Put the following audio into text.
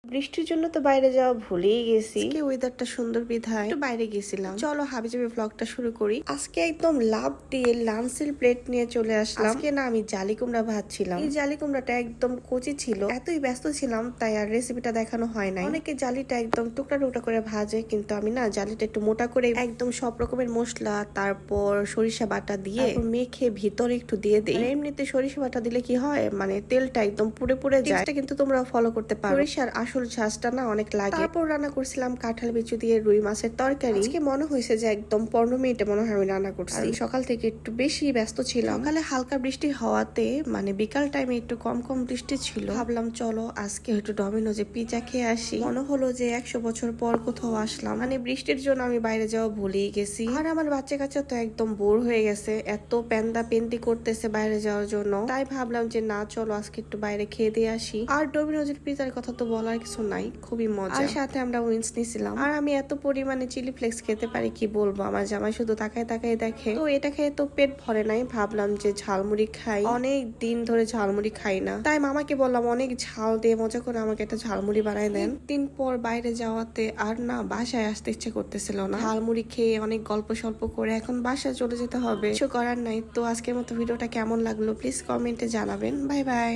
বৃষ্টির জন্য তো বাইরে যাওয়া ভুলেই গেছি। আজকে ওয়েদারটা সুন্দর বিধায় একটু বাইরে গেছিলাম। চলো হাবিজাবি ব্লগটা শুরু করি। আজকে একদম লাভ দিয়ে লাঞ্চের প্লেট নিয়ে চলে আসলাম। আজকে না আমি জালি কুমড়া ভাজছিলাম। এই জালি কুমড়াটা একদম কচি ছিল, এতই ব্যস্ত ছিলাম তাই আর রেসিপিটা দেখানো হয় নাই। অনেকে জালিটা একদম টুকরা টুকরা করে ভাজে, কিন্তু আমি না জালিটা একটু মোটা করে একদম সব রকমের মশলা তারপর সরিষা বাটা দিয়ে মেখে ভিতরে একটু দিয়ে দিই। আর এমনিতে সরিষা বাটা দিলে কি হয়, মানে তেলটা একদম পুড়ে পুড়ে যায়। এটা কিন্তু তোমরা ফলো করতে পারো। সরিষার আসল ঝাঁজটা না অনেক লাগে। তারপর রান্না করছিলাম কাঁঠাল বিচু দিয়ে রুই মাছের তরকারি। আজকে মনে হয়েছে যে একদম 15 মিনিটে মনে হয় আমি রান্না করছি। সকাল থেকে একটু বেশি ব্যস্ত ছিলাম। সকালে হালকা বৃষ্টি হওয়াতে মানে বিকাল টাইমে একটু কম কম বৃষ্টি ছিল। ভাবলাম চলো আজকে একটু ডমিনোজে পিজা খেয়ে আসি। মনে হলো যে 100 বছর পর কোথাও আসলাম। মানে বৃষ্টির জন্য আমি বাইরে যাওয়া ভুলেই গেছি। আর আমার বাচ্চা কাচ্চা তো একদম বোর হয়ে গেছে, এত পেন্দা পেন্দি করতেছে বাইরে যাওয়ার জন্য। তাই ভাবলাম যে না চলো আজকে একটু বাইরে খেয়ে দিয়ে আসি। আর ডমিনোজের পিজার কথা তো বলার কিছু নাই, খুবই মজা। আর সাথে আমরা উইন্স নিছিলাম। আর আমি এত পরিমাণে চিলি ফ্লেক্স খেতে পারি কি বলবো, আমার জামাই শুধু তাকায় তাকায় দেখে। তো এটা খেয়ে তো পেট ভরে নাই, ভাবলাম যে ঝালমুড়ি খাই। অনেক দিন ধরে ঝালমুড়ি খাই না, তাই মামাকে বললাম অনেক ঝাল দিয়ে মজা করে আমাকে একটা ঝালমুড়ি বানাই দেন। দিন পর বাইরে যাওয়াতে আর না বাসায় আসতে ইচ্ছে করতেছিল না। ঝালমুড়ি খেয়ে অনেক গল্প সল্প করে এখন বাসায় চলে যেতে হবে, কিছু করার নাই। তো আজকের মতো ভিডিওটা কেমন লাগলো প্লিজ কমেন্টে জানাবেন। Bye bye.